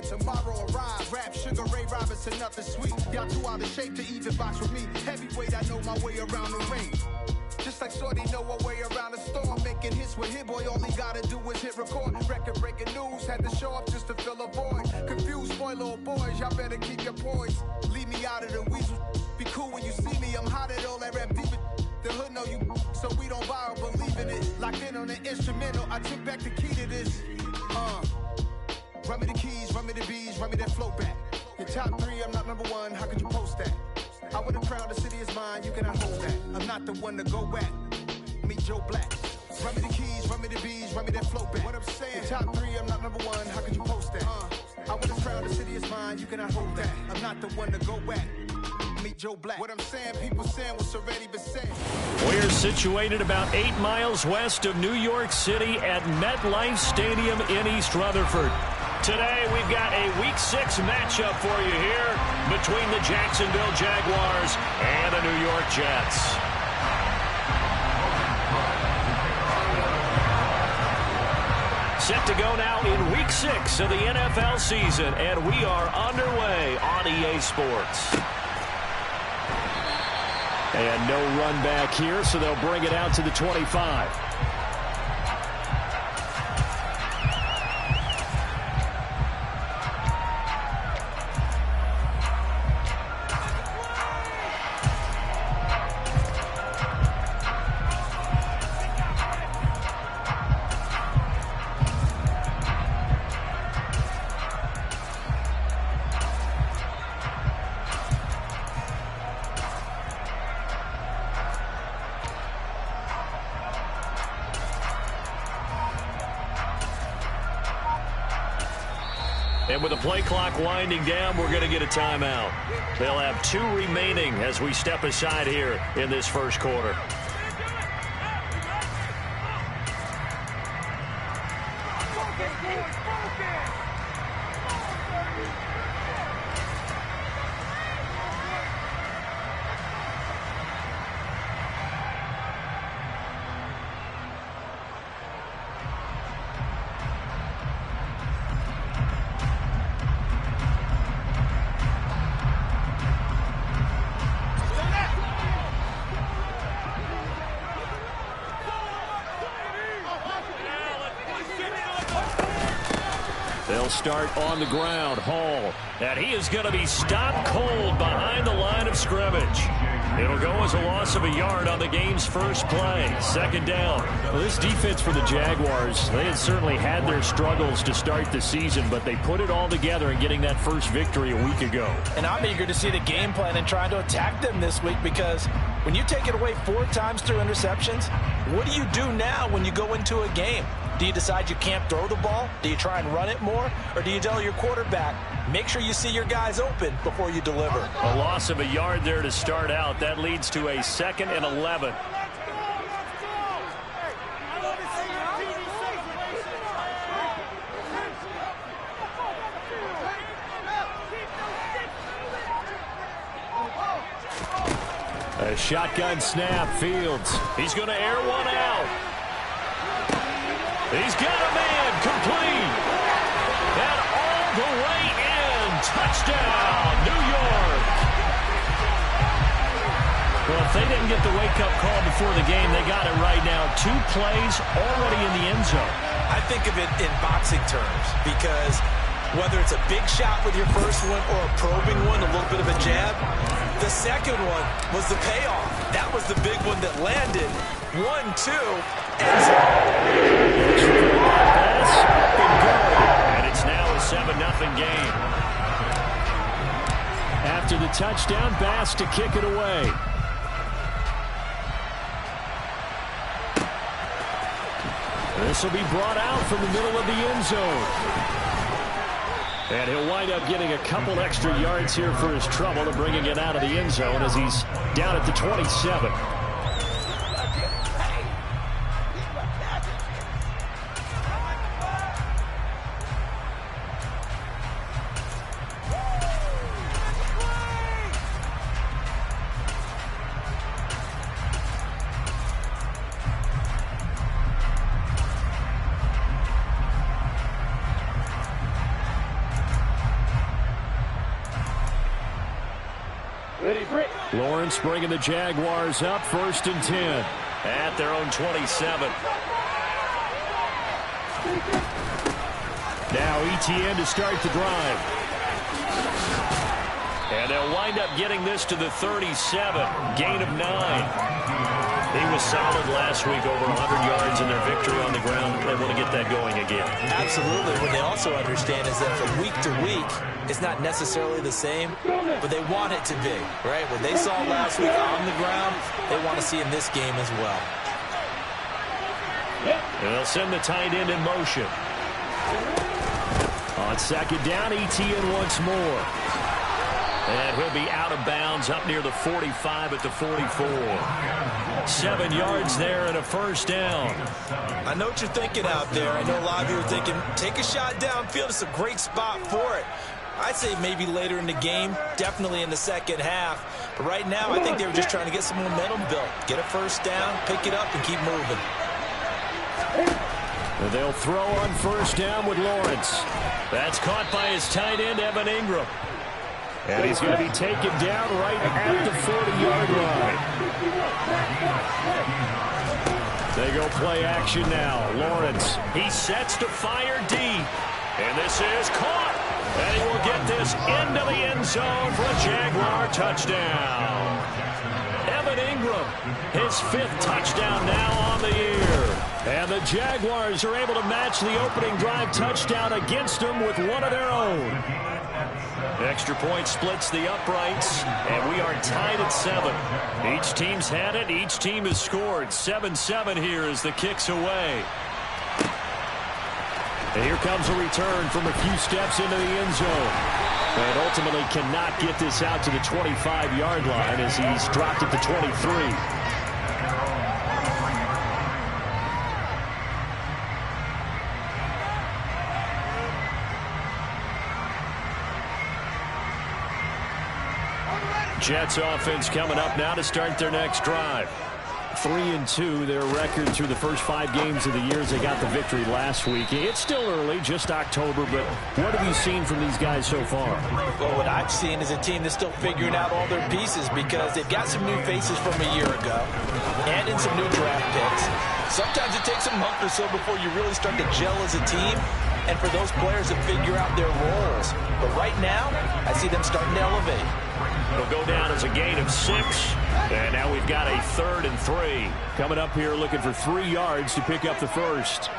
scared tomorrow arrive. Rap, Sugar Ray Robinson, nothing sweet. Y'all too out of shape to even box with me. Heavyweight, I know my way around the ring. Just like Shorty know her way around the storm. Making hits with Hit Boy, all he gotta do is hit record. Record breaking news, had to show up just to fill a void. Confused boy, little boys, y'all better keep your poise. Leave me out of the weasel. Be cool when you see me, I'm hot at all that rap deep. The hood know you, so we don't borrow, believe in it. Locked in on the instrumental, I took back the key to this. Run me the keys, run me the bees, run me that flow back. Your top 3, I'm not number 1, how could you post that? I would have crowned the city is mine, you cannot hold that. I'm not the one to go back. Meet Joe Black. Run me the keys, run me the bees, run me that flow back. What I'm saying, your top 3, I'm not number 1, how could you post that? I would have crowned the city is mine, you cannot hold that. I'm not the one to go back. Meet Joe Black. What I'm saying, people saying what's already been said. We're situated about 8 miles west of New York City at MetLife Stadium in East Rutherford. Today, we've got a Week 6 matchup for you here between the Jacksonville Jaguars and the New York Jets. Set to go now in Week 6 of the NFL season, and we are underway on EA Sports. And no run back here, so they'll bring it out to the 25. And with the play clock winding down, we're going to get a timeout. They'll have 2 remaining as we step aside here in this first quarter. They'll start on the ground. Hall. And he is going to be stopped cold behind the line of scrimmage. It'll go as a loss of a yard on the game's first play. Second down. Well, this defense for the Jaguars, they had certainly had their struggles to start the season, but they put it all together in getting that first victory a week ago. And I'm eager to see the game plan and trying to attack them this week, because when you take it away 4 times through interceptions, what do you do now when you go into a game? Do you decide you can't throw the ball? Do you try and run it more? Or do you tell your quarterback, make sure you see your guys open before you deliver? A loss of a yard there to start out. That leads to a 2nd and 11. A shotgun snap. Fields. He's going to air one out. He's got a man complete. And all the way in. Touchdown, New York. Well, if they didn't get the wake-up call before the game, they got it right now. 2 plays already in the end zone. I think of it in boxing terms, because whether it's a big shot with your first one or a probing one, a little bit of a jab, the second one was the payoff. That was the big one that landed. 1-2, end zone. And it's now a 7-0 game. After the touchdown, Bass to kick it away. This will be brought out from the middle of the end zone. And he'll wind up getting a couple extra yards here for his trouble to bringing it out of the end zone as he's down at the 27. Lawrence bringing the Jaguars up 1st and 10 at their own 27. Now ETN to start the drive. And they'll wind up getting this to the 37. Gain of 9. He was solid last week, over 100 yards in their victory on the ground. They want to get that going again. Absolutely. What they also understand is that from week to week, it's not necessarily the same, but they want it to be, right? What they saw last week on the ground, they want to see in this game as well. And they'll send the tight end in motion. On 2nd down, ETN once more. And he'll be out of bounds up near the 45 at the 44. 7 yards there and a 1st down. I know what you're thinking out there. I know a lot of you are thinking, take a shot downfield. It's a great spot for it. I'd say maybe later in the game, definitely in the second half. But right now, I think they were just trying to get some momentum built. Get a 1st down, pick it up, and keep moving. And they'll throw on 1st down with Lawrence. That's caught by his tight end, Evan Ingram. And he's going to be taken down right at the 40-yard line. They go play action now. Lawrence, he sets to fire deep. And this is caught. And he will get this into the end zone for a Jaguar touchdown. Evan Ingram, his 5th touchdown now on the year. And the Jaguars are able to match the opening drive touchdown against them with one of their own. Extra point splits the uprights, and we are tied at 7. Each team's had it. Each team has scored. 7-7 here as the kick's away. And here comes a return from a few steps into the end zone. And ultimately cannot get this out to the 25-yard line as he's dropped at the 23. Jets offense coming up now to start their next drive. 3-2, their record through the first 5 games of the year as they got the victory last week. It's still early, just October, but what have you seen from these guys so far? Well, what I've seen is a team that's still figuring out all their pieces because they've got some new faces from a year ago and in some new draft picks. Sometimes it takes a month or so before you really start to gel as a team and for those players to figure out their roles. But right now, I see them starting to elevate. It'll go down as a gain of 6. And now we've got a 3rd and 3. Coming up here looking for 3 yards to pick up the 1st.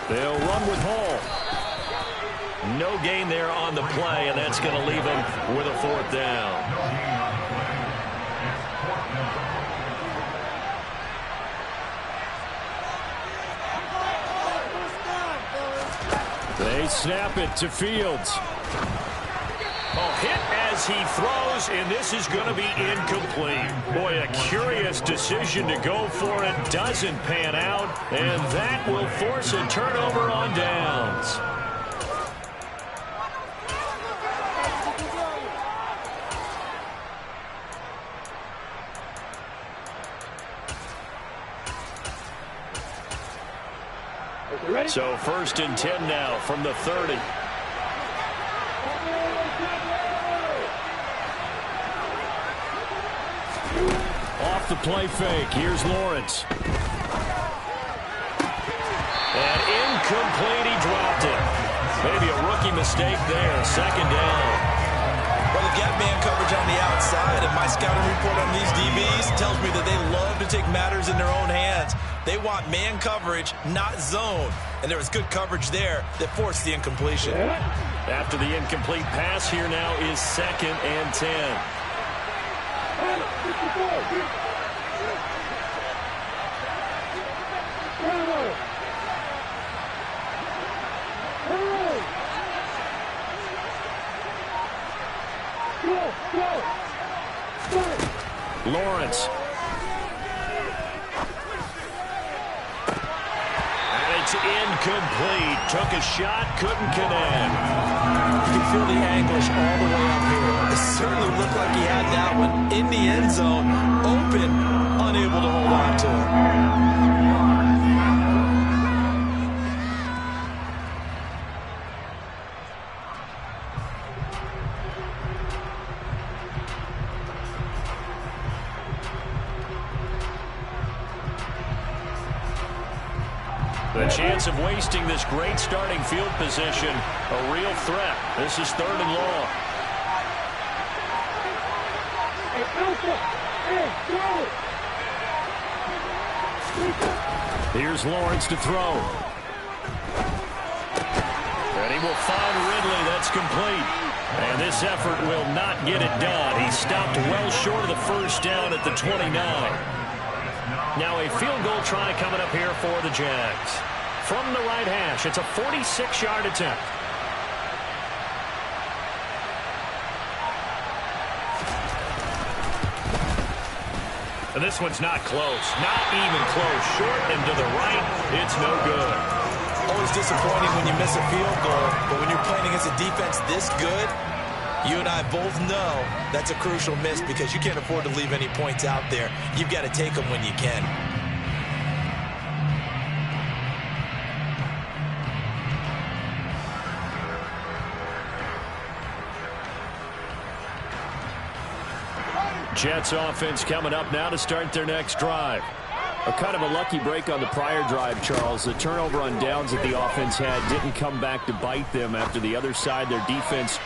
They'll run with Hall. No gain there on the play, and that's going to leave them with a 4th down. They snap it to Fields. Hit as he throws, and this is going to be incomplete. Boy, a curious decision to go for it. Doesn't pan out, and that will force a turnover on downs. So 1st and 10 now from the 30. Off the play fake. Here's Lawrence. And incomplete. He dropped it. Maybe a rookie mistake there. 2nd down. Well, they've got man coverage on the outside, and my scouting report on these DBs tells me that they love to take matters in their own hands. They want man coverage, not zone. And there was good coverage there that forced the incompletion. After the incomplete pass, here now is 2nd and 10. Lawrence. And it's incomplete. Took a shot, couldn't connect. You can feel the anguish all the way up here. It certainly looked like he had that one in the end zone, open, unable to hold on to it. The chance of wasting this great starting field position, a real threat. This is 3rd and long. Here's Lawrence to throw. And he will find Ridley. That's complete. And this effort will not get it done. He stopped well short of the first down at the 29. Now a field goal try coming up here for the Jags. From the right hash, it's a 46-yard attempt. And this one's not close. Not even close. Short and to the right, it's no good. Always disappointing when you miss a field goal, but when you're playing against a defense this good, you and I both know that's a crucial miss because you can't afford to leave any points out there. You've got to take them when you can. Jets offense coming up now to start their next drive. A kind of a lucky break on the prior drive, Charles. The turnover on downs that the offense had didn't come back to bite them after the other side. Their defense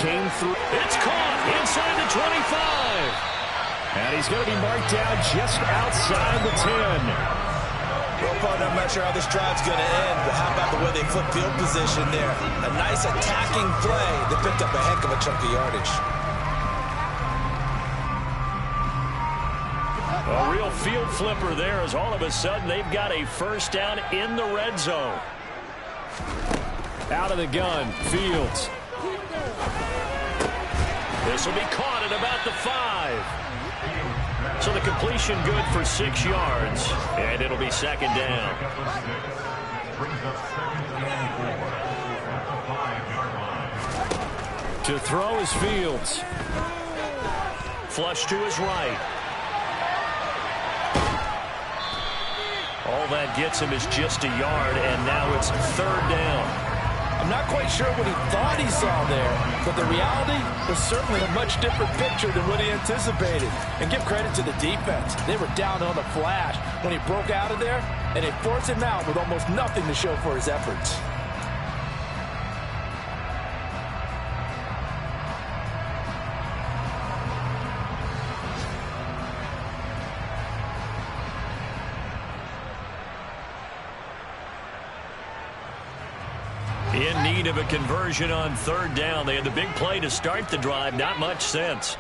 came through. It's caught inside the 25. And he's going to be marked down just outside the 10. Well, partner, I'm not sure how this drive's going to end, but how about the way they flip field position there? A nice attacking play that picked up a heck of a chunk of yardage. A real field flipper there as all of a sudden they've got a first down in the red zone. Out of the gun, Fields. This will be caught at about the 5. So the completion good for 6 yards, and it'll be 2nd down. To throw is Fields. Flush to his right. All that gets him is just a yard, and now it's 3rd down. I'm not quite sure what he thought he saw there, but the reality was certainly a much different picture than what he anticipated. And give credit to the defense. They were down on the flash when he broke out of there, and they forced him out with almost nothing to show for his efforts. In need of a conversion on 3rd down. They had the big play to start the drive. Not much sense.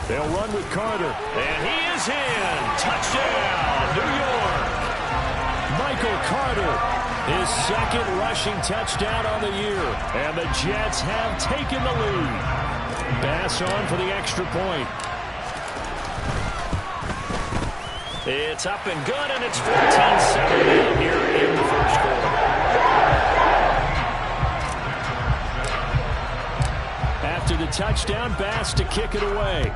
They'll run with Carter. And he is in. Touchdown, New York. Michael Carter, his 2nd rushing touchdown on the year. And the Jets have taken the lead. Bass on for the extra point. It's up and good, and it's 14-7 now here in the first quarter. After the touchdown, Bass to kick it away.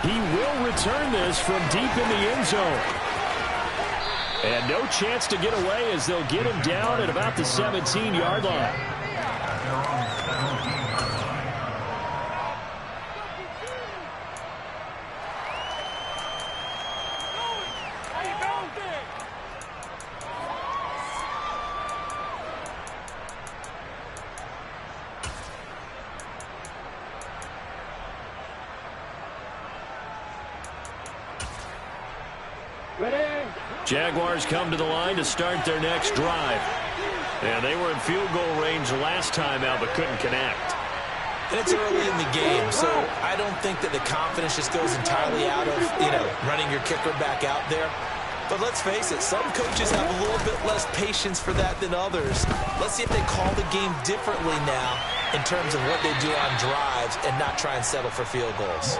He will return this from deep in the end zone. And no chance to get away as they'll get him down at about the 17-yard line. Jaguars come to the line to start their next drive. And they were in field goal range last time out, but couldn't connect. And it's early in the game, so I don't think that the confidence just goes entirely out of, running your kicker back out there. But let's face it, some coaches have a little bit less patience for that than others. Let's see if they call the game differently now in terms of what they do on drives and not try and settle for field goals.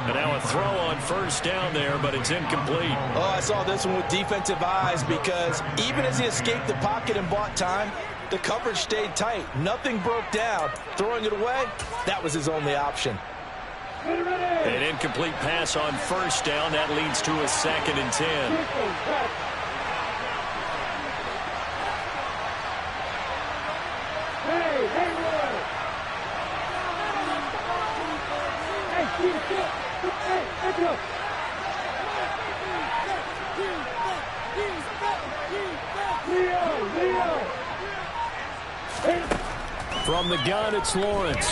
And now a throw on 1st down there, but it's incomplete. Oh, I saw this one with defensive eyes because even as he escaped the pocket and bought time, the coverage stayed tight. Nothing broke down. Throwing it away, that was his only option. An incomplete pass on 1st down. That leads to a 2nd and 10. From the gun, it's Lawrence.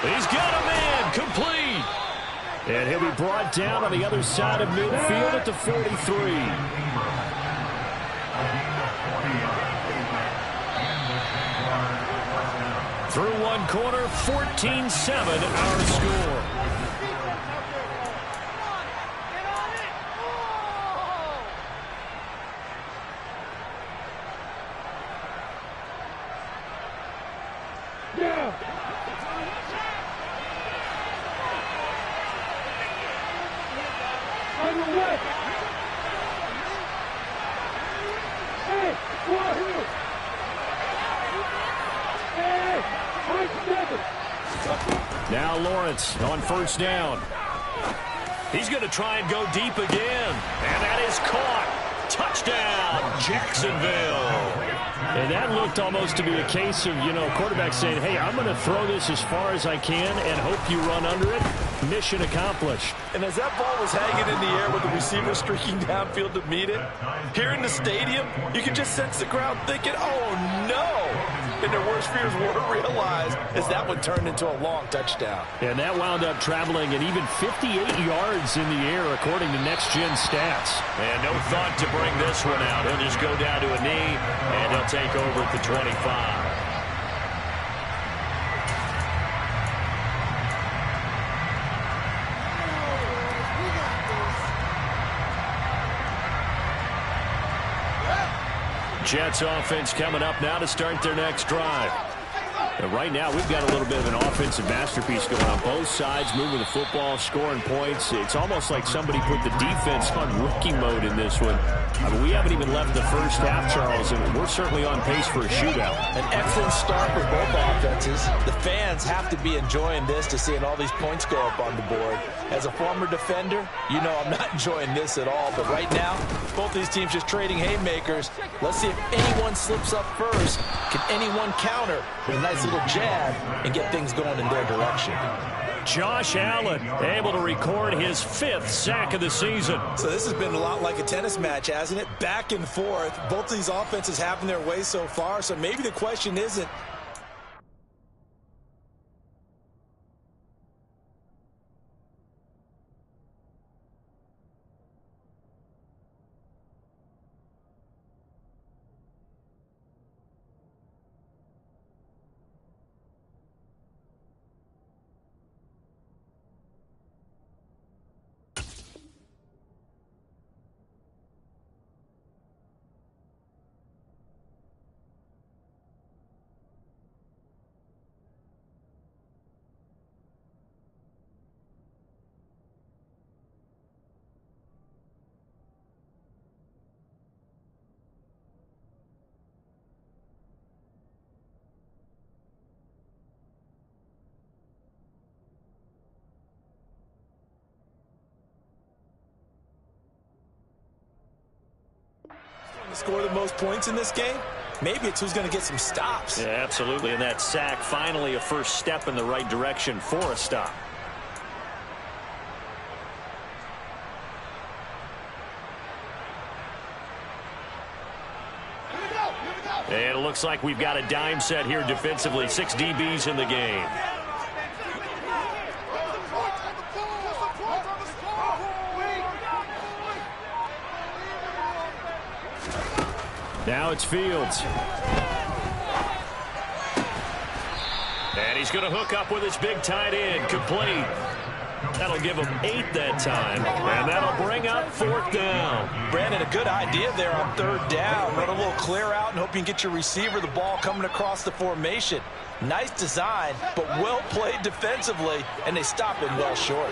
He's got a man, complete. And he'll be brought down on the other side of midfield at the 43. Through one quarter, 14-7 our score. Now Lawrence on first down. He's going to try and go deep again. And that is caught. Touchdown, Jacksonville. And that looked almost to be a case of, quarterback saying, hey, I'm going to throw this as far as I can and hope you run under it. Mission accomplished. And as that ball was hanging in the air with the receiver streaking downfield to meet it, here in the stadium, you can just sense the crowd thinking, oh, no. And their worst fears were realized as that one turned into a long touchdown. And that wound up traveling an even 58 yards in the air, according to Next Gen Stats. And no thought to bring this one out. He'll just go down to a knee, and he'll take over at the 25. Jets offense coming up now to start their next drive. And right now, we've got a little bit of an offensive masterpiece going on both sides, moving the football, scoring points. It's almost like somebody put the defense on rookie mode in this one. I mean, we haven't even left the first half, Charles, and we're certainly on pace for a shootout. An excellent start for both offenses. The fans have to be enjoying this to seeing all these points go up on the board. As a former defender, you know I'm not enjoying this at all. But right now, both these teams just trading haymakers. Let's see if anyone slips up first. Can anyone counter with a nice little jab and get things going in their direction? Josh Allen able to record his 5th sack of the season. So this has been a lot like a tennis match, hasn't it? Back and forth. Both these offenses having their way so far. So maybe the question isn't, score the most points in this game? Maybe it's who's going to get some stops. Yeah, absolutely. And that sack, finally a first step in the right direction for a stop. And it looks like we've got a dime set here defensively. 6 DBs in the game. Now it's Fields. And he's going to hook up with his big tight end. Complete. That'll give him 8 that time. And that'll bring up 4th down. Brandon, a good idea there on 3rd down. Run a little clear out and hope you can get your receiver the ball coming across the formation. Nice design, but well played defensively, and they stop him well short.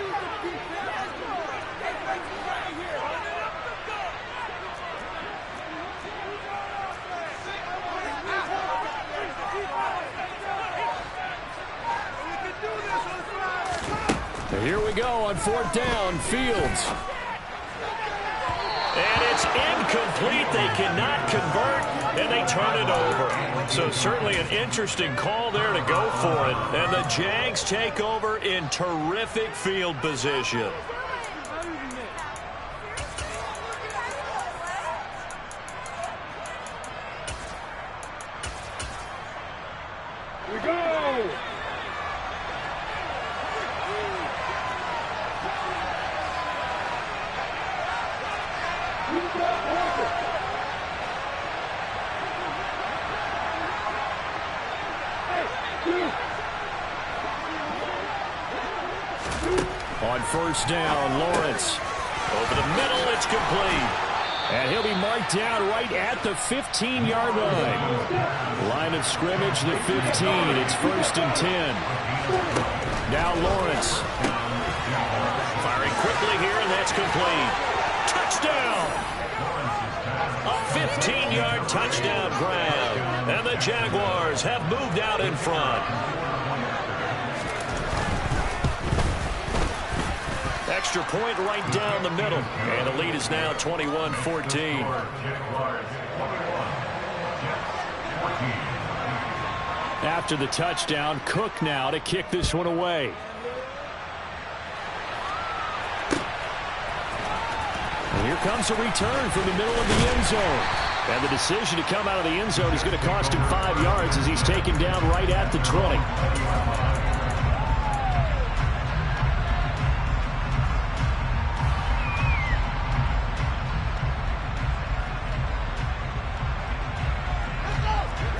Here we go on 4th down. Fields. And It's incomplete. They cannot convert, and they turn it over. So certainly an interesting call there to go for it. And the Jags take over in terrific field position. We go! On first down, Lawrence. Over the middle, it's complete. And he'll be marked down right at the 15-yard line. Line of scrimmage, the 15. It's first and 10. Now Lawrence. Firing quickly here, and that's complete. Touchdown! A 15-yard touchdown grab. And the Jaguars have moved out in front. Extra point right down the middle. And the lead is now 21-14. After the touchdown, Cook now to kick this one away. And here comes a return from the middle of the end zone. And the decision to come out of the end zone is going to cost him 5 yards as he's taken down right at the 20.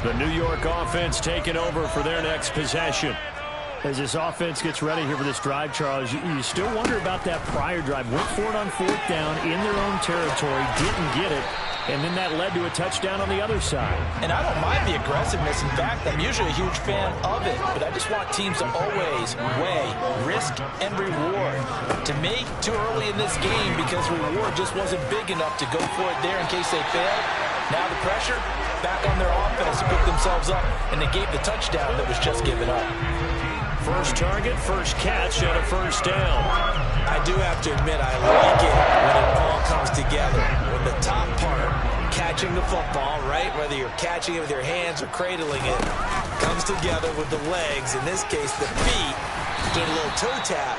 The New York offense taking over for their next possession. As this offense gets ready here for this drive, Charles, you still wonder about that prior drive. Went for it on fourth down in their own territory, didn't get it, and then that led to a touchdown on the other side. And I don't mind the aggressiveness. In fact, I'm usually a huge fan of it, but I just want teams to always weigh risk and reward. To me, too early in this game because reward just wasn't big enough to go for it there in case they failed. Now the pressure back on their offense to pick themselves up, and they gave the touchdown that was just given up. First target, first catch, and a first down. I do have to admit, I like it when it all comes together. When the top part, catching the football, right, whether you're catching it with your hands or cradling it, comes together with the legs, in this case the feet, doing a little toe tap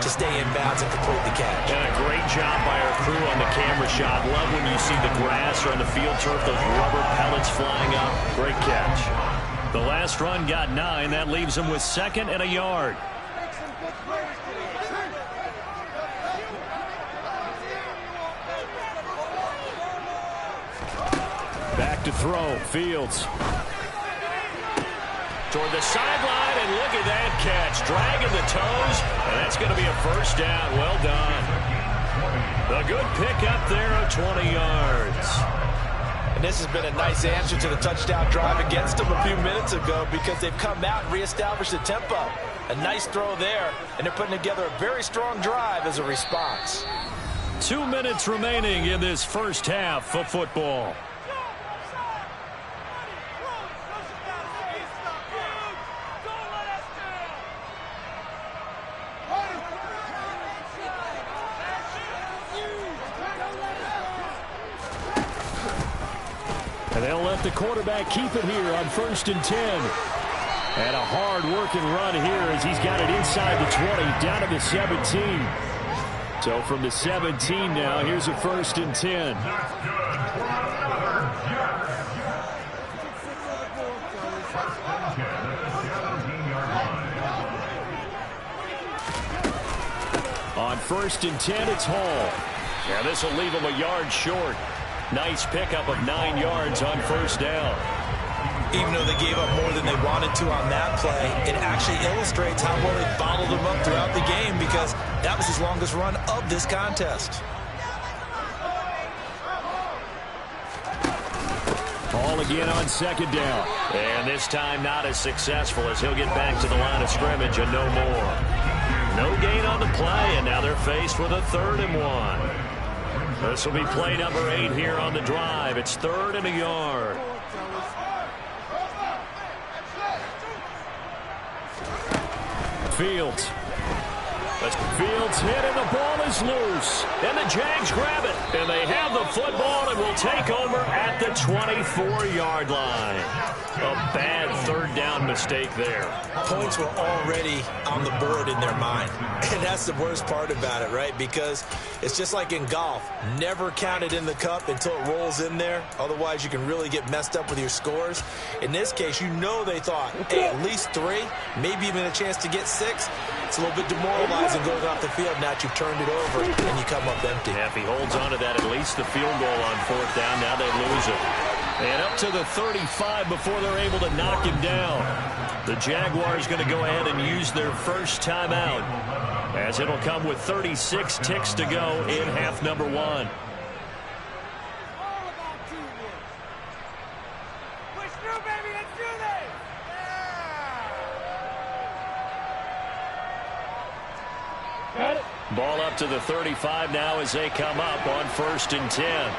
to stay in bounds and complete the catch. And a great job by our crew on the camera shot. Love when you see the grass or on the field turf, those rubber pellets flying up. Great catch. The last run got 9. That leaves them with 2nd and a yard. Back to throw. Fields. Toward the sideline, and look at that catch. Dragging the toes, and that's going to be a first down. Well done. A good pickup there of 20 yards. And this has been a nice answer to the touchdown drive against them a few minutes ago because they've come out and reestablished the tempo. A nice throw there, and they're putting together a very strong drive as a response. 2 minutes remaining in this first half of football. And they'll let the quarterback keep it here on 1st and 10. And a hard-working run here as he's got it inside the 20, down to the 17. So from the 17 now, here's a 1st and 10. On 1st and 10, it's Hall. Yeah, this will leave him a yard short. Nice pickup of 9 yards on first down. Even though they gave up more than they wanted to on that play, it actually illustrates how well they bottled them up throughout the game because that was his longest run of this contest. Hall again on 2nd down. And this time not as successful as he'll get back to the line of scrimmage and no more. No gain on the play, and now they're faced with a 3rd and 1. This will be play number 8 here on the drive. It's 3rd and a yard. Fields. Fields hit and the ball is loose. And the Jags grab it. And they have the football and will take over at the 24-yard line. A bad third down mistake there. Points were already on the board in their mind. And that's the worst part about it, right? Because it's just like in golf. Never count it in the cup until it rolls in there. Otherwise, you can really get messed up with your scores. In this case, you know they thought, hey, at least 3, maybe even a chance to get 6. It's a little bit demoralizing going off the field now that you've turned it over and you come up empty. Yeah, if he holds on to that, at least the field goal on 4th down. Now they lose it. And up to the 35 before they're able to knock him down. The Jaguars going to go ahead and use their first timeout, as it'll come with 36 ticks to go in half number 1. Ball up to the 35 now as they come up on 1st and 10.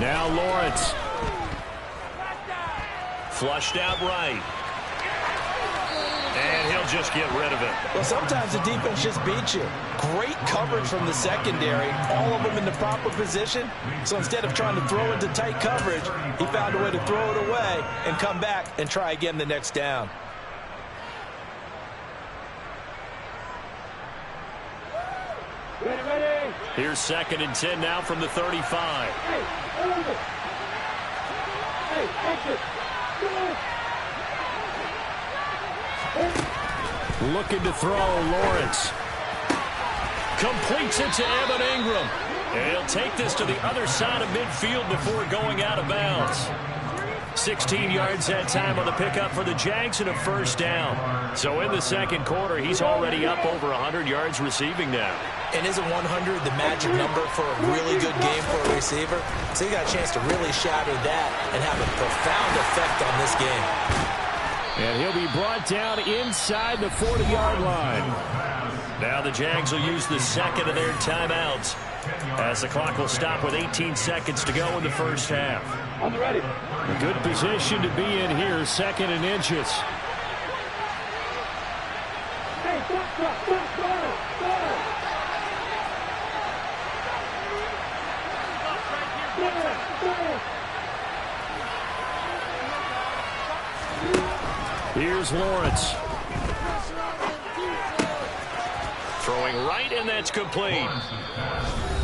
Now Lawrence. Flushed out right. And he'll just get rid of it. Well, sometimes the defense just beats you. Great coverage from the secondary, all of them in the proper position. So instead of trying to throw into tight coverage, he found a way to throw it away and come back and try again the next down. Here's 2nd and 10 now from the 35. Looking to throw, Lawrence. Completes it to Evan Ingram. And he'll take this to the other side of midfield before going out of bounds. 16 yards that time on the pickup for the Jags and a 1st down. So in the 2nd quarter, he's already up over 100 yards receiving now. And isn't 100 the magic number for a really good game for a receiver? So he got a chance to really shatter that and have a profound effect on this game. And he'll be brought down inside the 40-yard line. Now the Jags will use the 2nd of their timeouts, as the clock will stop with 18 seconds to go in the 1st half. On the ready. A good position to be in here, 2nd and inches. Hey, stop. Here's Lawrence. Throwing right, and that's complete.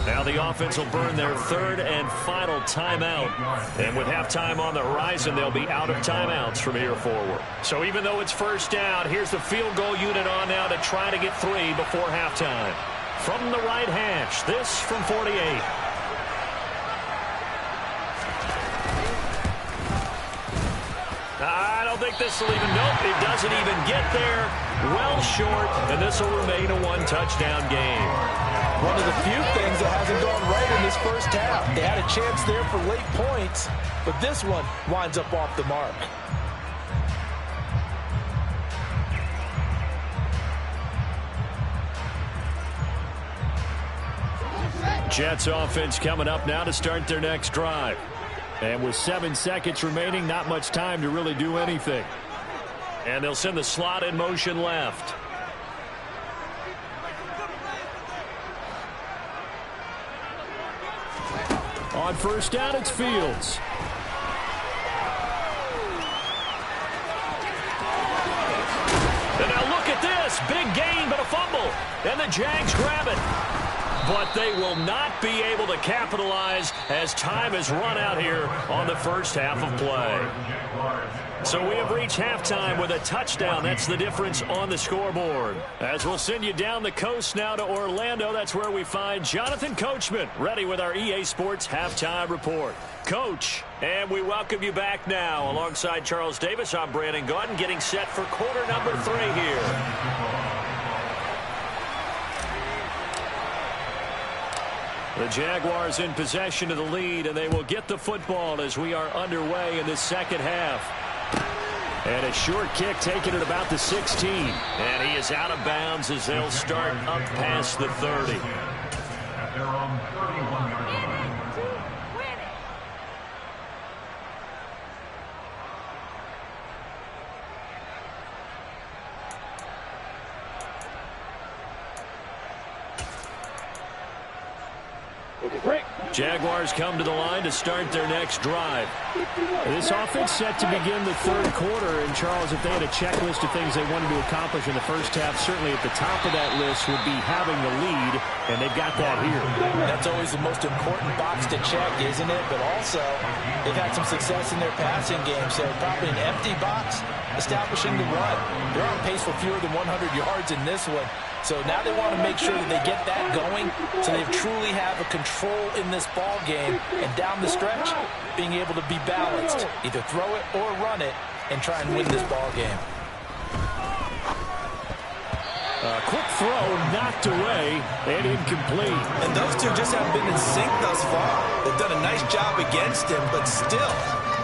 Now the offense will burn their 3rd and final timeout. And with halftime on the horizon, they'll be out of timeouts from here forward. So even though it's 1st down, here's the field goal unit on now to try to get 3 before halftime. From the right hash, this from 48. I don't think this will even, nope, it doesn't even get there. Well short, and this will remain a 1-touchdown game. One of the few things that hasn't gone right in this 1st half. They had a chance there for late points, but this one winds up off the mark. Jets offense coming up now to start their next drive. And with 7 seconds remaining, not much time to really do anything. And they'll send the slot in motion left. On 1st down, it's Fields. And now look at this. Big gain, but a fumble. And the Jags grab it. But they will not be able to capitalize as time has run out here on the 1st half of play. So we have reached halftime with a touchdown. That's the difference on the scoreboard. As we'll send you down the coast now to Orlando, that's where we find Jonathan Coachman ready with our EA Sports Halftime Report. Coach, and we welcome you back now. Alongside Charles Davis, I'm Brandon Gaudin, getting set for quarter number 3 here. The Jaguars in possession of the lead, and they will get the football as we are underway in the 2nd half. And a short kick taken at about the 16. And he is out of bounds as they'll start up past the 30. They're on 31-yard line. Jaguars come to the line to start their next drive. This offense set to begin the third quarter. And, Charles, if they had a checklist of things they wanted to accomplish in the first half, certainly at the top of that list would be having the lead, and they've got that here. That's always the most important box to check, isn't it? But also, they've had some success in their passing game, so probably an empty box establishing the run. They're on pace for fewer than 100 yards in this one. So now they want to make sure that they get that going so they truly have a control in this ball game. And down the stretch, being able to be balanced. Either throw it or run it and try and win this ball game. A quick throw knocked away and incomplete. And those two just haven't been in sync thus far. They've done a nice job against him, but still,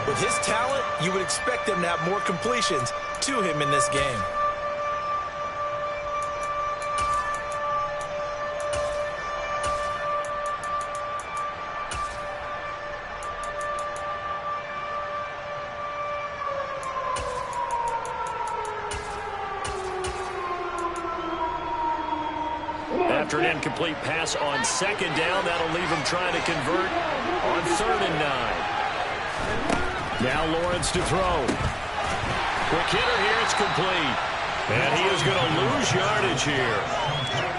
with his talent, you would expect them to have more completions to him in this game. After an incomplete pass on second down, that'll leave him trying to convert on 3rd and 9. Now Lawrence to throw. Quick hitter here, it's complete. And he is going to lose yardage here.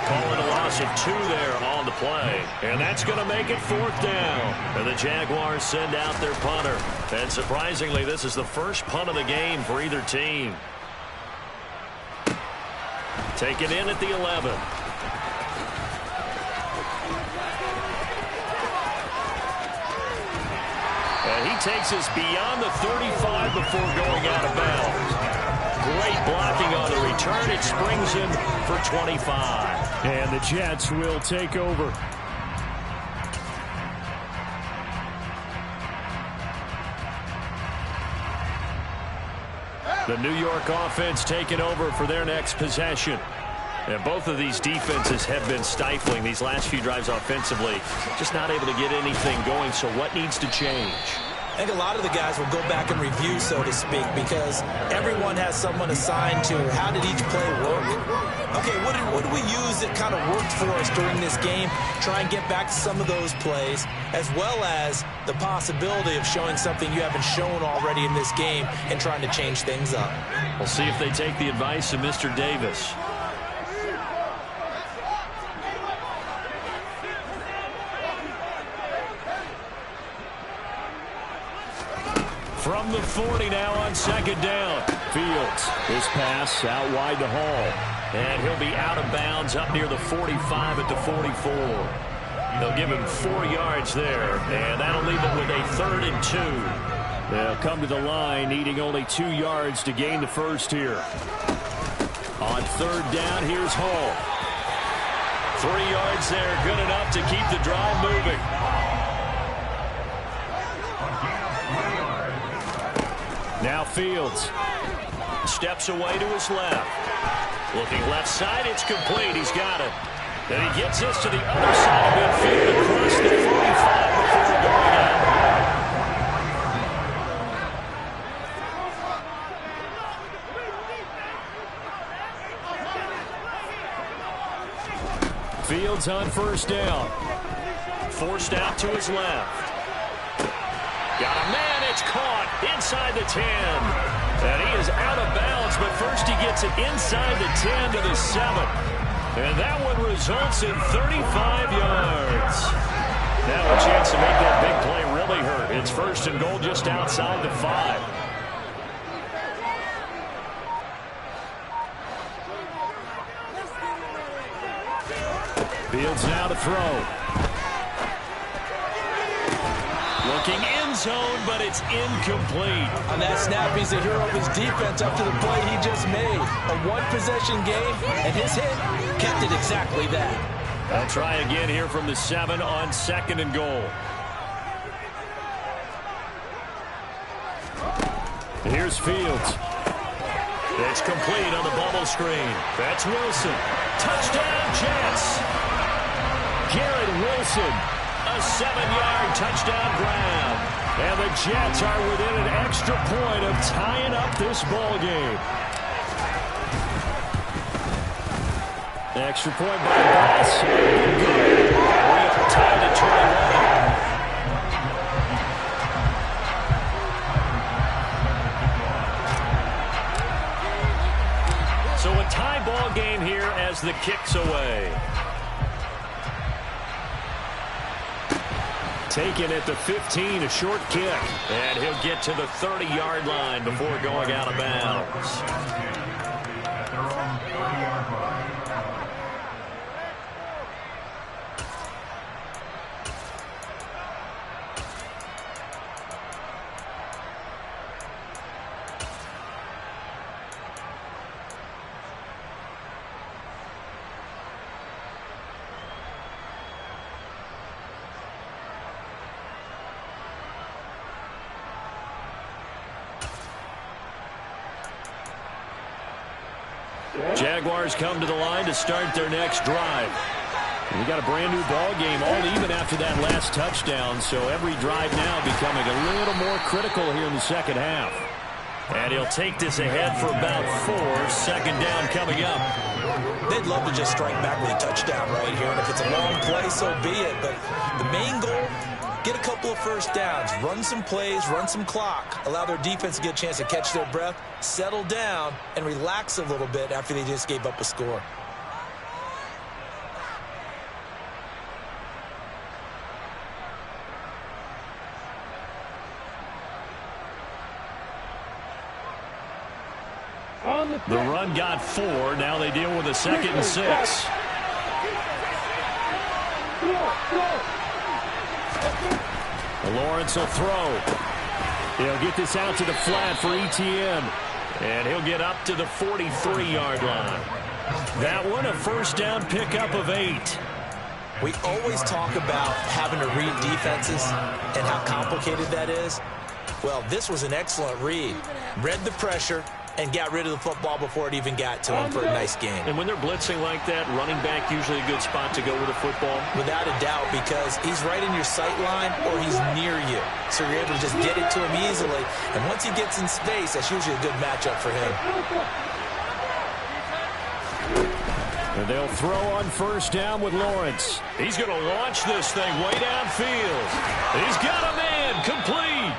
Calling a loss of 2 there on the play. And that's going to make it 4th down. And the Jaguars send out their punter. And surprisingly, this is the first punt of the game for either team. Taken in at the 11. And he takes us beyond the 35 before going out of bounds. Great blocking on the return. It springs him for 25. And the Jets will take over. The New York offense taking over for their next possession. And both of these defenses have been stifling these last few drives offensively. Just not able to get anything going. So what needs to change? I think a lot of the guys will go back and review, so to speak, because everyone has someone assigned to how did each play work. Okay, what did we use that kind of worked for us during this game? Try and get back to some of those plays, as well as the possibility of showing something you haven't shown already in this game and trying to change things up. We'll see if they take the advice of Mr. Davis. From the 40 now on second down. Fields. This pass out wide to Hall. And he'll be out of bounds up near the 45 at the 44. They'll give him 4 yards there. And that'll leave him with a 3rd and 2. They'll come to the line needing only 2 yards to gain the first here. On 3rd down, here's Hall. 3 yards there, good enough to keep the drive moving. Now Fields. Steps away to his left. Looking left side, it's complete. He's got it. Then he gets this to the other side of midfield across the 45 before going out. Fields on 1st down. Forced out to his left. Got a man, it's caught inside the 10. And he is out of bounds, but first he gets it inside the 10 to the 7. And that one results in 35 yards. Now a chance to make that big play really hurt. It's 1st and goal just outside the 5. Fields now to throw. Looking end zone, but it's incomplete. On that snap, he's a hero of his defense up to the play he just made. A one-possession game, and his hit kept it exactly that. They'll try again here from the 7 on 2nd and goal. Here's Fields. It's complete on the bubble screen. That's Wilson. Touchdown, Jets. Garrett Wilson, a 7-yard touchdown grab. And the Jets are within an extra point of tying up this ball game. Extra point by Bass. Good. We are tied at 21. So a tie ball game here as the kick's away. Taken at the 15, a short kick. And he'll get to the 30-yard line before going out of bounds. At their own 30-yard line. Jaguars come to the line to start their next drive. We got a brand new ball game, all even after that last touchdown, so every drive now becoming a little more critical here in the second half. And he'll take this ahead for about 4. Second down coming up. They'd love to just strike back with a touchdown right here, and if it's a long play, so be it. But the main goal, get a couple of first downs, run some plays, run some clock, allow their defense to get a chance to catch their breath, settle down, and relax a little bit after they just gave up a score. The run got 4. Now they deal with a 2nd and 6. Lawrence will throw. He'll get this out to the flat for Etienne. And he'll get up to the 43-yard line. That one, a first down pickup of 8. We always talk about having to read defenses and how complicated that is. Well, this was an excellent read. Read the pressure and got rid of the football before it even got to him for a nice game. And when they're blitzing like that, running back usually a good spot to go with the football? Without a doubt, because he's right in your sight line or he's near you. So you're able to just get it to him easily. And once he gets in space, that's usually a good matchup for him. And they'll throw on first down with Lawrence. He's going to launch this thing way downfield. He's got a man complete.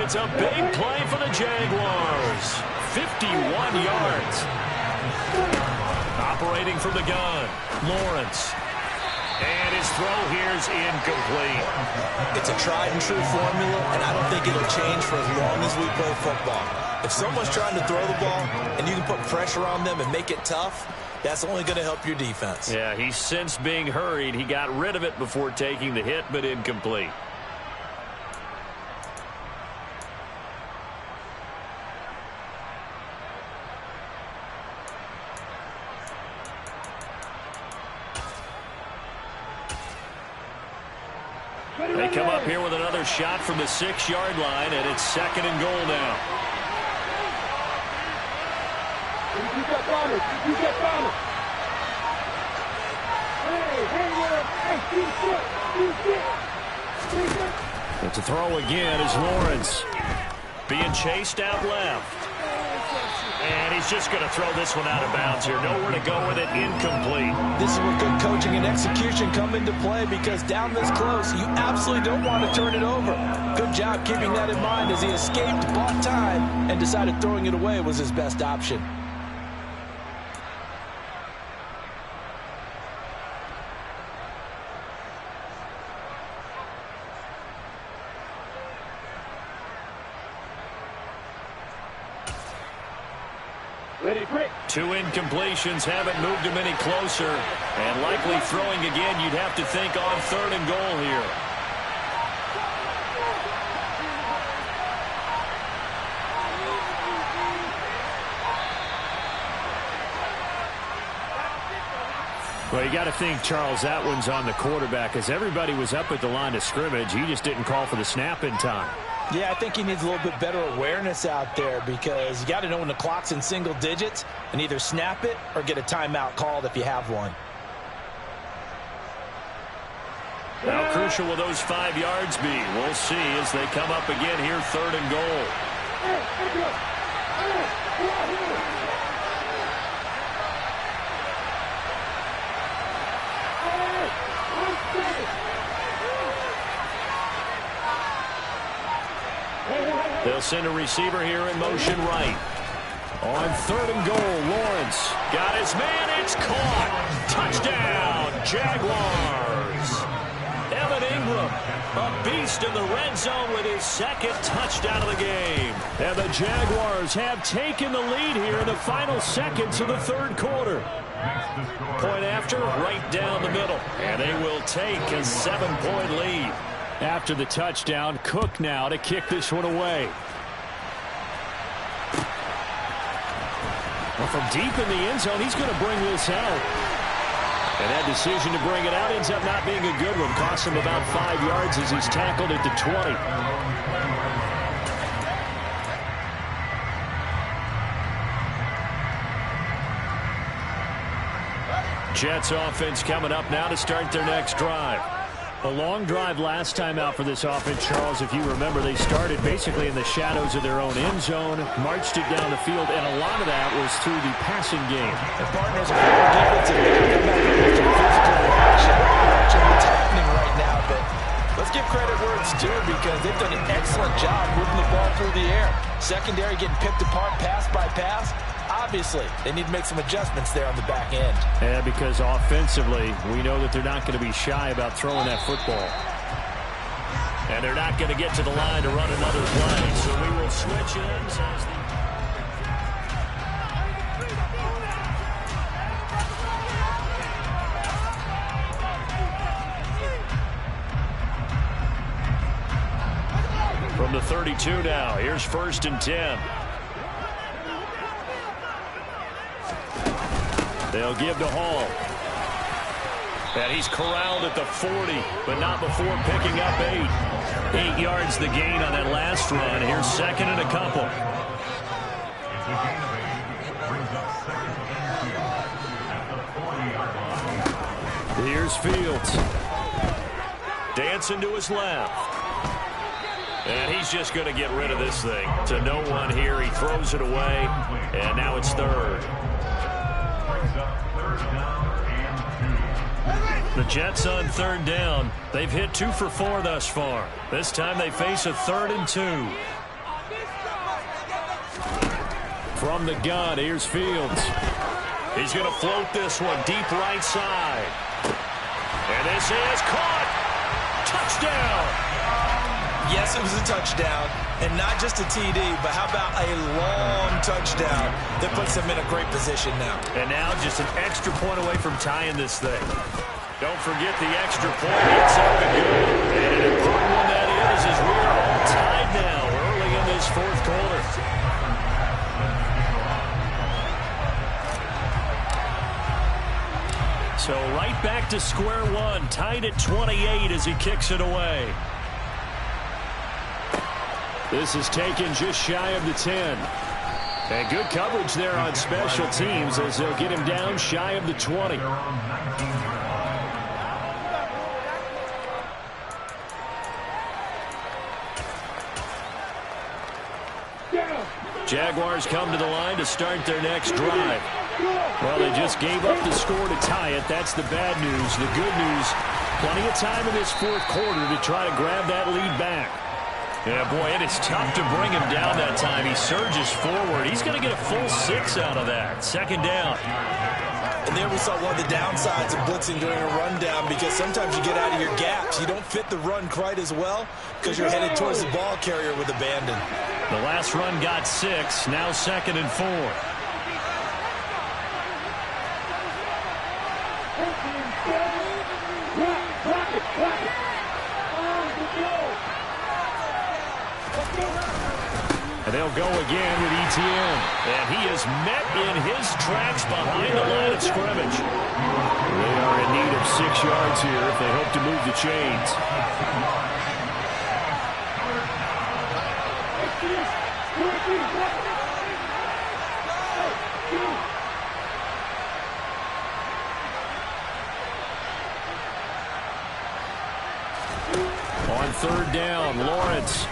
It's a big play for the Jaguars. 51 yards. Operating from the gun, Lawrence. And his throw here's incomplete. It's a tried and true formula, and I don't think it'll change for as long as we play football. If someone's trying to throw the ball and you can put pressure on them and make it tough, that's only going to help your defense. Yeah, he's since being hurried. He got rid of it before taking the hit, but incomplete. They come up here with another shot from the 6-yard line, and it's 2nd and goal now. It's a throw again as Lawrence being chased out left. And he's just going to throw this one out of bounds here. Nowhere to go with it. Incomplete. This is where good coaching and execution come into play, because down this close, you absolutely don't want to turn it over. Good job keeping that in mind as he escaped, bought time, and decided throwing it away was his best option. Two incompletions haven't moved him any closer. And likely throwing again, you'd have to think on 3rd and goal here. Well, you got to think, Charles, that one's on the quarterback, as everybody was up at the line of scrimmage. He just didn't call for the snap in time. Yeah, I think he needs a little bit better awareness out there because you got to know when the clock's in single digits and either snap it or get a timeout called if you have one. How crucial will those 5 yards be? We'll see as they come up again here, 3rd and goal. They'll send a receiver here in motion right. On 3rd and goal, Lawrence got his man. It's caught. Touchdown, Jaguars. Evan Ingram, a beast in the red zone with his 2nd touchdown of the game. And the Jaguars have taken the lead here in the final seconds of the 3rd quarter. Point after, right down the middle. And they will take a 7-point lead. After the touchdown, Cook now to kick this one away. Well, from deep in the end zone, he's going to bring this out. And that decision to bring it out ends up not being a good one. Costs him about 5 yards as he's tackled at the 20. Jets offense coming up now to start their next drive. A long drive last time out for this offense, Charles. If you remember, they started basically in the shadows of their own end zone, marched it down the field, and a lot of that was through the passing game. The partners are very defensive. Physical action. What's happening right now, but let's give credit where it's due because they've done an excellent job moving the ball through the air. Secondary getting picked apart pass by pass. Obviously, they need to make some adjustments there on the back end. Yeah, because offensively, we know that they're not going to be shy about throwing that football. And they're not going to get to the line to run another play, so we will switch ends as the from the 32 now. Here's 1st and 10. They'll give to Hall. And he's corralled at the 40, but not before picking up 8. 8 yards the gain on that last run. Here's 2nd and a couple. Here's Fields. Dancing to his left. And he's just going to get rid of this thing. To no one here. He throws it away. And now it's 3rd. The Jets on 3rd down. They've hit 2 for 4 thus far. This time they face a 3rd and 2. From the gun, here's Fields. He's going to float this one deep right side. And this is caught. Touchdown. Yes, it was a touchdown, and not just a TD, but how about a long touchdown that puts them in a great position now. And now just an extra point away from tying this thing. Don't forget the extra point. It's up and good. And an important one that is as we're all tied now early in this 4th quarter. So right back to square one, tied at 28 as he kicks it away. This is taken just shy of the 10. And good coverage there on special teams as they'll get him down shy of the 20. Jaguars come to the line to start their next drive. Well, they just gave up the score to tie it. That's the bad news. The good news, plenty of time in this 4th quarter to try to grab that lead back. Yeah, boy, it is tough to bring him down that time. He surges forward. He's going to get a full 6 out of that. 2nd down. And there we saw one of the downsides of blitzing during a rundown because sometimes you get out of your gaps. You don't fit the run quite as well because you're headed towards the ball carrier with abandon. The last run got 6. Now 2nd and 4. And they'll go again with Etienne. And he is met in his tracks behind the line of scrimmage. They are in need of 6 yards here if they hope to move the chains. On third down, Lawrence.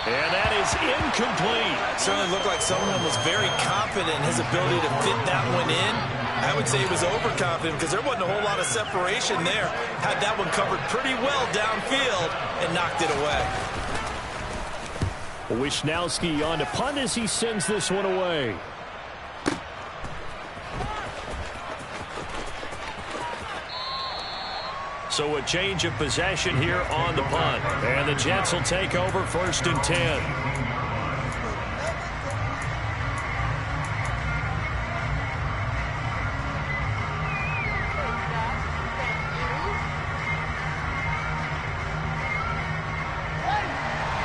And that is incomplete. Certainly looked like someone was very confident in his ability to fit that one in. I would say he was overconfident because there wasn't a whole lot of separation there. Had that one covered pretty well downfield and knocked it away. Wisnowski on to punt as he sends this one away. So a change of possession here on the punt. And the Jets will take over 1st and 10.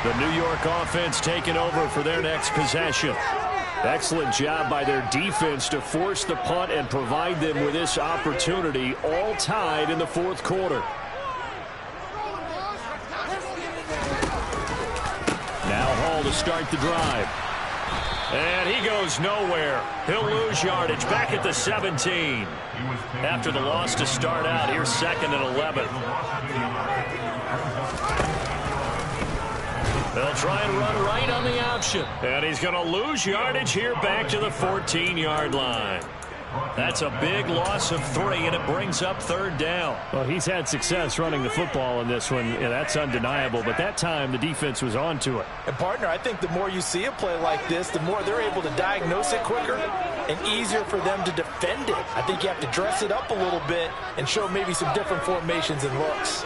The New York offense taking over for their next possession. Excellent job by their defense to force the punt and provide them with this opportunity, all tied in the 4th quarter. Now Hall to start the drive. And he goes nowhere. He'll lose yardage back at the 17. After the loss to start out, here's 2nd and 11. They'll try and run right on the option. And he's going to lose yardage here back to the 14-yard line. That's a big loss of 3, and it brings up 3rd down. Well, he's had success running the football in this one. Yeah, that's undeniable. But that time, the defense was on to it. And, partner, I think the more you see a play like this, the more they're able to diagnose it quicker and easier for them to defend it. I think you have to dress it up a little bit and show maybe some different formations and looks.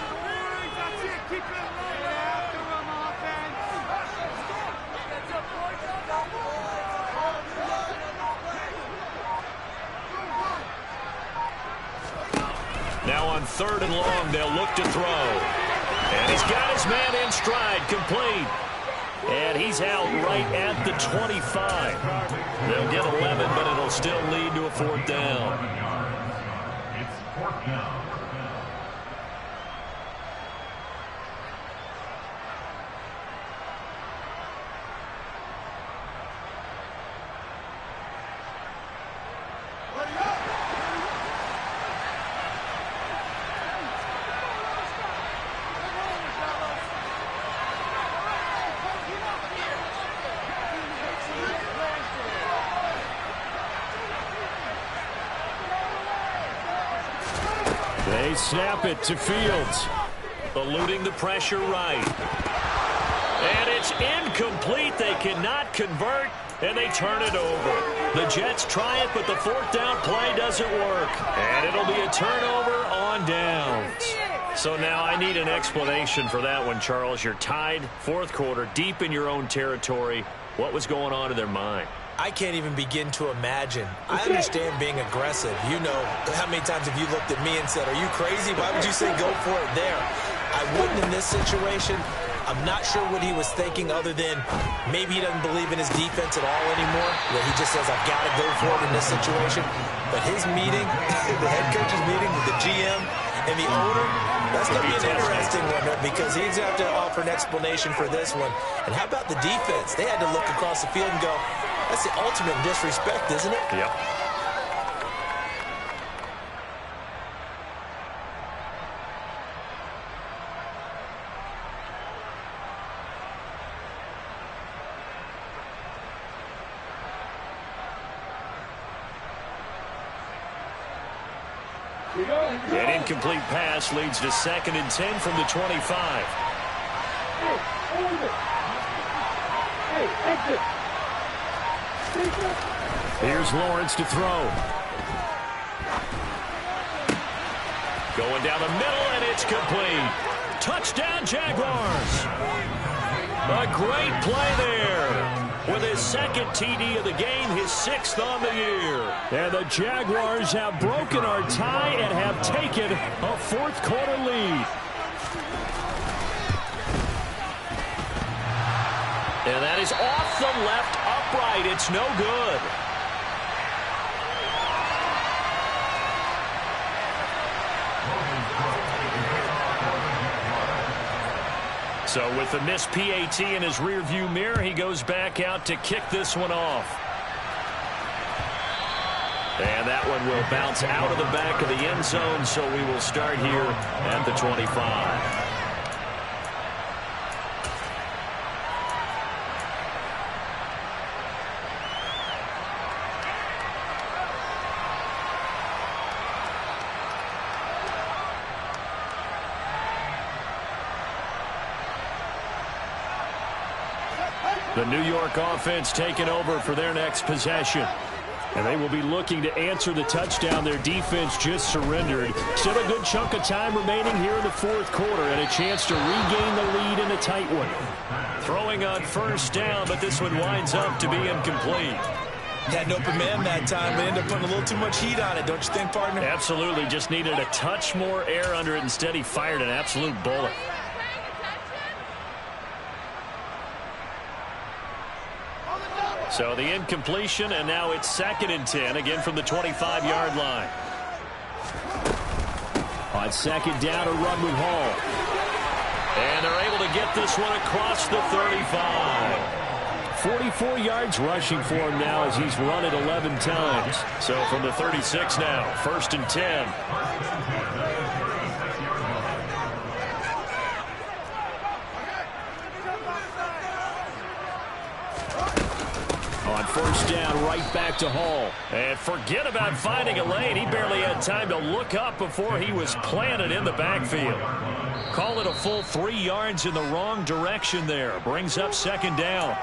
Now on 3rd and long, they'll look to throw. And he's got his man in stride, complete. And he's out right at the 25. They'll get 11, but it'll still lead to a 4th down. It's 4th down. They snap it to Fields. Eluding the pressure right. And it's incomplete. They cannot convert, and they turn it over. The Jets try it, but the 4th down play doesn't work. And it'll be a turnover on downs. So now I need an explanation for that one, Charles. You're tied, 4th quarter, deep in your own territory. What was going on in their mind? I can't even begin to imagine. I understand being aggressive. You know, how many times have you looked at me and said, are you crazy? Why would you say go for it there? I wouldn't in this situation. I'm not sure what he was thinking other than maybe he doesn't believe in his defense at all anymore. Where he just says, I've got to go for it in this situation. But his meeting, the head coach's meeting with the GM and the owner, that's going to be an interesting one because he's going to have to offer an explanation for this one. And how about the defense? They had to look across the field and go, that's the ultimate disrespect, isn't it? Yep. An incomplete pass leads to 2nd and 10 from the 25. Here's Lawrence to throw. Going down the middle, and it's complete. Touchdown, Jaguars. A great play there. With his 2nd TD of the game, his 6th on the year. And the Jaguars have broken our tie and have taken a 4th quarter lead. And that is off the left upright. It's no good. So with the missed PAT in his rearview mirror, he goes back out to kick this one off. And that one will bounce out of the back of the end zone, so we will start here at the 25. The New York offense taking over for their next possession. And they will be looking to answer the touchdown their defense just surrendered. Still a good chunk of time remaining here in the fourth quarter and a chance to regain the lead in a tight one. Throwing on first down, but this one winds up to be incomplete. Had an open man that time, but ended up putting a little too much heat on it, don't you think, partner? Absolutely. Just needed a touch more air under it. Instead, he fired an absolute bullet. So the incompletion, and now it's 2nd and 10, again from the 25-yard line. On second down, a run with Hall. And they're able to get this one across the 35. 44 yards rushing for him now as he's run it 11 times. So from the 36 now, 1st and 10. On first down, right back to Hall. And forget about finding a lane. He barely had time to look up before he was planted in the backfield. Call it a full 3 yards in the wrong direction there. Brings up 2nd down.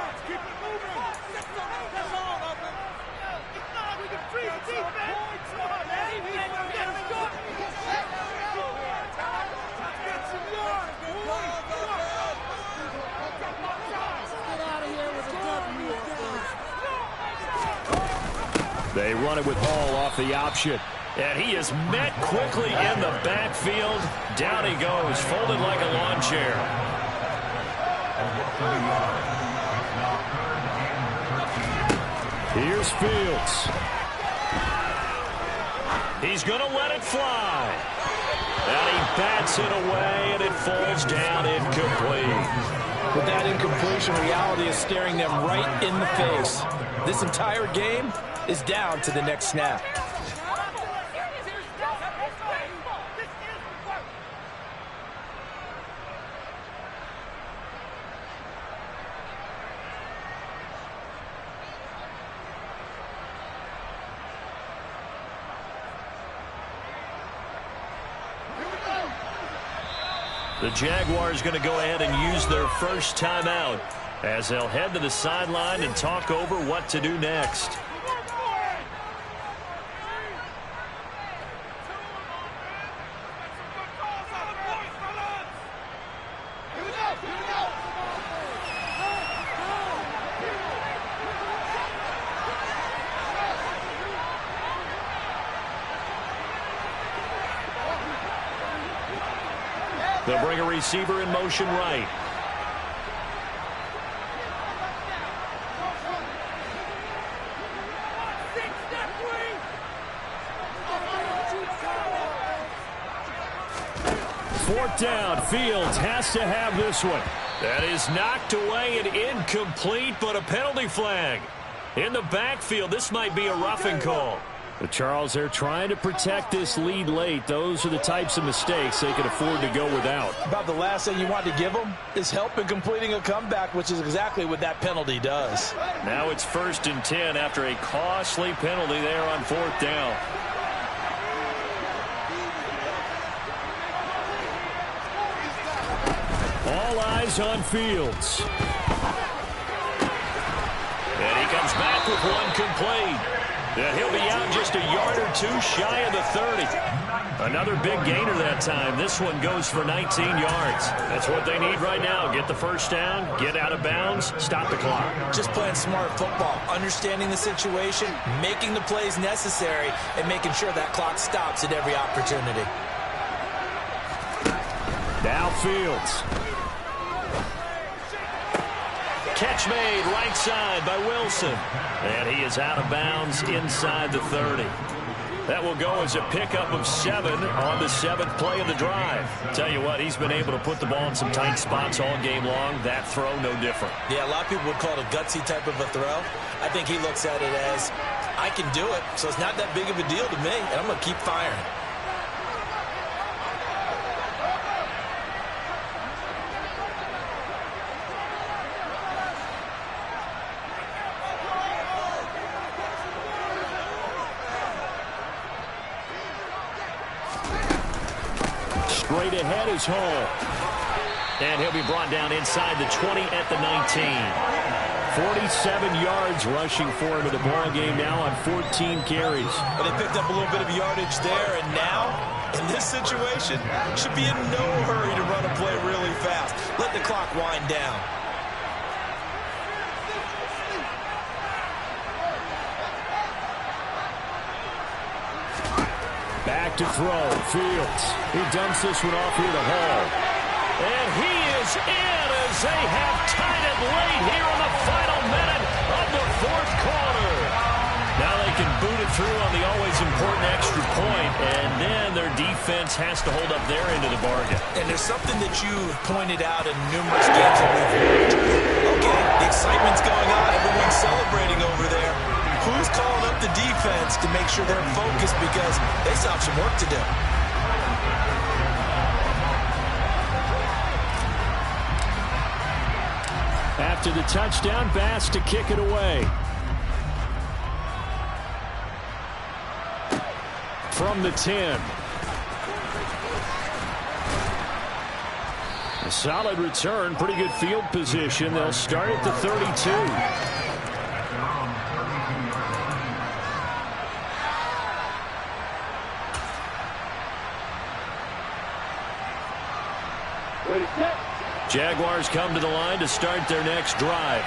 They run it with Hall off the option. And he is met quickly in the backfield. Down he goes, folded like a lawn chair. Here's Fields. He's going to let it fly. And he bats it away, and it falls down incomplete. With that incompletion, reality is staring them right in the face. This entire game is down to the next snap. The Jaguars going to go ahead and use their first timeout as they'll head to the sideline and talk over what to do next. They'll bring a receiver in motion right. Fourth down. Fields has to have this one. That is knocked away and incomplete, but a penalty flag. In the backfield, this might be a roughing call. But Charles, they're trying to protect this lead late. Those are the types of mistakes they can afford to go without. About the last thing you want to give them is help in completing a comeback, which is exactly what that penalty does. Now it's 1st and 10 after a costly penalty there on 4th down. All eyes on Fields. And he comes back with one complete. And he'll be out just a yard or two shy of the 30. Another big gainer that time. This one goes for 19 yards. That's what they need right now. Get the first down, get out of bounds, stop the clock. Just playing smart football, understanding the situation, making the plays necessary, and making sure that clock stops at every opportunity. Now Fields. Catch made right side by Wilson. And he is out of bounds inside the 30. That will go as a pickup of 7 on the 7th play of the drive. Tell you what, he's been able to put the ball in some tight spots all game long. That throw, no different. Yeah, a lot of people would call it a gutsy type of a throw. I think he looks at it as, I can do it, so it's not that big of a deal to me, and I'm going to keep firing. Straight ahead is Hall. And he'll be brought down inside the 20 at the 19. 47 yards rushing for him in the ball game now on 14 carries. But they picked up a little bit of yardage there, and now, in this situation, should be in no hurry to run a play really fast. Let the clock wind down. Back to throw. Fields. He dumps this one off here to Hall. And he is in as they have tied it late here in the final minute of the 4th quarter. Now they can boot it through on the always important extra point, and then their defense has to hold up their end of the bargain. And there's something that you've pointed out in numerous games that we've watched. Okay, the excitement's going on. Everyone's celebrating over there. Who's calling up the defense to make sure they're focused, because they still have some work to do. After the touchdown, Bass to kick it away. From the 10. A solid return, pretty good field position. They'll start at the 32. Jaguars come to the line to start their next drive.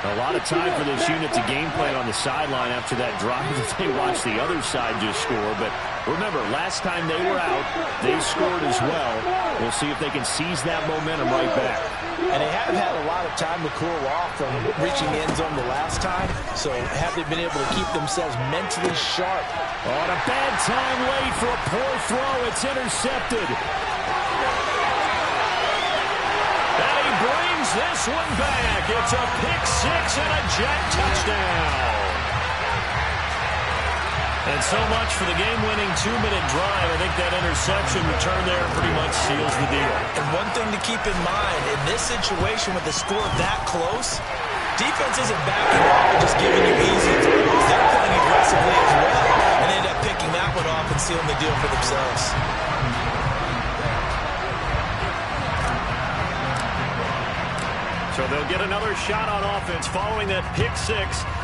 A lot of time for this unit to game plan on the sideline after that drive that they watched the other side just score. But remember, last time they were out, they scored as well. We'll see if they can seize that momentum right back. And they haven't had a lot of time to cool off from reaching the end zone the last time. So have they been able to keep themselves mentally sharp? On a bad time late for a poor throw. It's intercepted. Brings this one back. It's a pick 6 and a Jet touchdown. And so much for the game-winning 2-minute drive. I think that interception return there pretty much seals the deal. And one thing to keep in mind, in this situation with the score that close, defense isn't backing off and just giving you easy throws. They're playing aggressively as well, and they end up picking that one off and sealing the deal for themselves. So they'll get another shot on offense following that pick 6.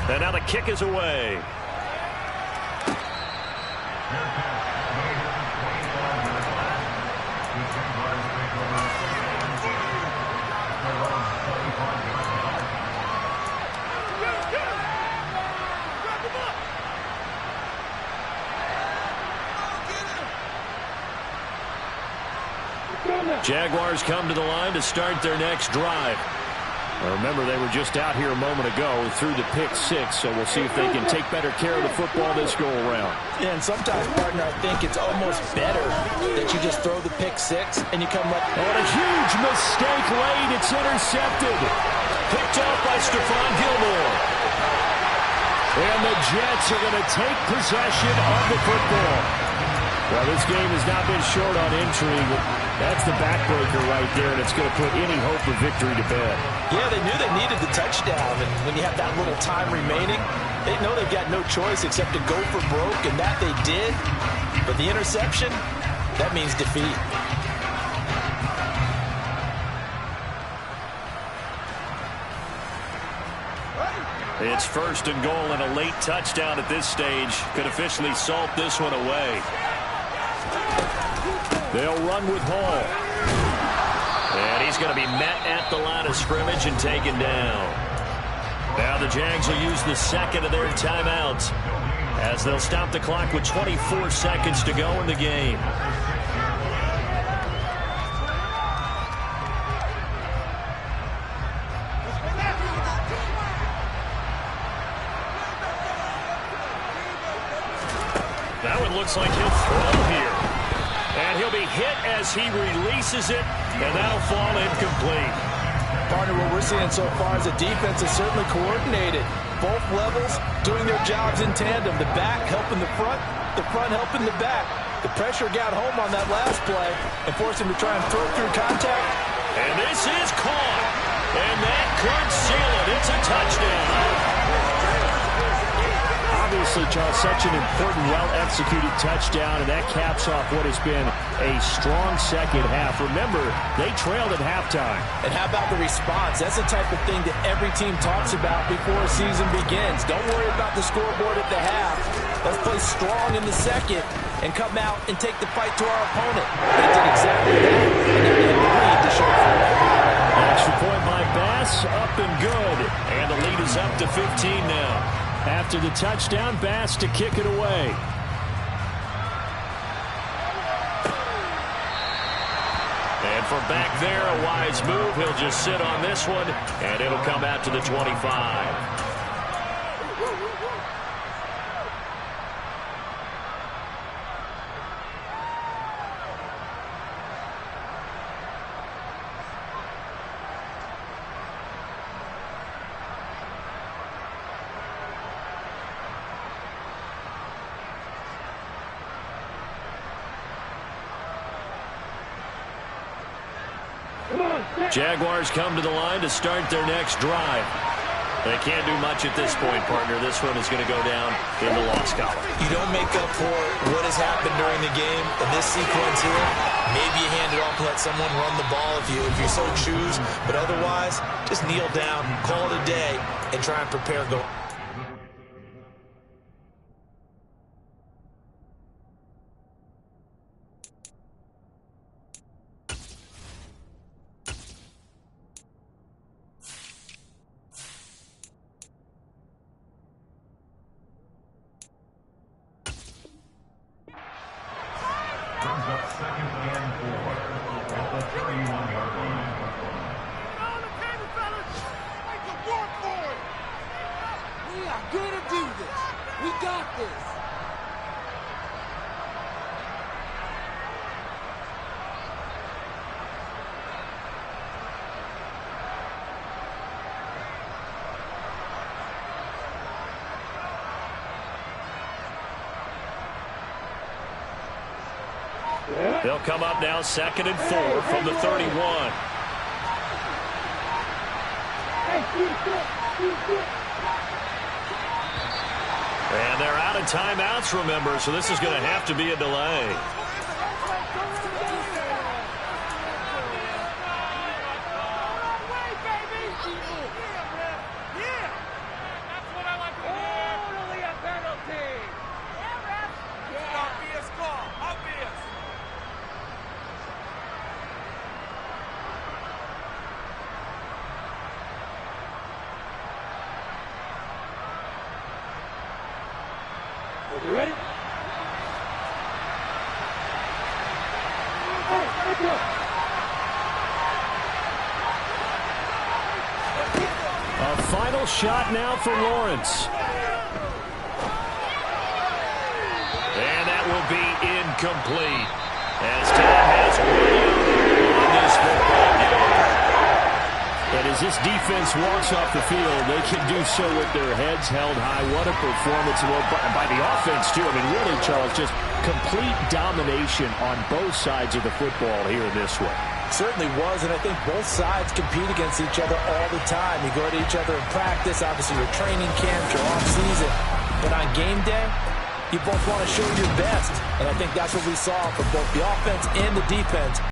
And now the kick is away. Jaguars come to the line to start their next drive. Remember, they were just out here a moment ago through the pick 6, so we'll see if they can take better care of the football this go-around. Yeah, and sometimes, partner, I think it's almost better that you just throw the pick 6 and you come up. Oh, a huge mistake late. It's intercepted. Picked off by Stephon Gilmore. And the Jets are going to take possession of the football. Well, this game has not been short on intrigue. That's the backbreaker right there, and it's going to put any hope of victory to bed. Yeah, they knew they needed the touchdown, and when you have that little time remaining, they know they've got no choice except to go for broke, and that they did. But the interception, that means defeat. It's 1st and goal, and a late touchdown at this stage could officially salt this one away. They'll run with Hall. And he's going to be met at the line of scrimmage and taken down. Now the Jags will use the second of their timeouts as they'll stop the clock with 24 seconds to go in the game. That Now it looks like he'll throw here. And he'll be hit as he releases it, and that'll fall incomplete. Partner, what we're seeing so far is the defense is certainly coordinated. Both levels doing their jobs in tandem. The back helping the front helping the back. The pressure got home on that last play and forced him to try and throw through contact. And this is caught. And that could seal it. It's a touchdown. Obviously, Charles, such an important, well-executed touchdown, and that caps off what has been a strong second half. Remember, they trailed at halftime. And how about the response? That's the type of thing that every team talks about before a season begins. Don't worry about the scoreboard at the half. Let's play strong in the second and come out and take the fight to our opponent. They did exactly that, and now they have the lead to show for it. Extra point by Bass, up and good. And the lead is up to 15 now. After the touchdown, Bass to kick it away. And from back there, a wise move. He'll just sit on this one, and it'll come out to the 25. Jaguars come to the line to start their next drive. They can't do much at this point, partner. This one is going to go down in the loss column. You don't make up for what has happened during the game in this sequence here. Maybe you hand it off and let someone run the ball if you so choose. But otherwise, just kneel down, call it a day, and try and prepare go. Brings up 2nd and 4 at the 31-yard line. We are going to do this. We got this. They'll come up now 2nd and 4 from the 31. And they're out of timeouts, remember, so this is going to have to be a delay. You ready? A final shot now for Lawrence. And that will be incomplete as Tom has on this football game. And as this defense walks off the field, they can do so with their heads held high. What a performance by the offense, too. I mean, really, Charles, just complete domination on both sides of the football here in this one. Certainly was, and I think both sides compete against each other all the time. You go to each other in practice, obviously your training camp, your off-season. But on game day, you both want to show your best. And I think that's what we saw from both the offense and the defense.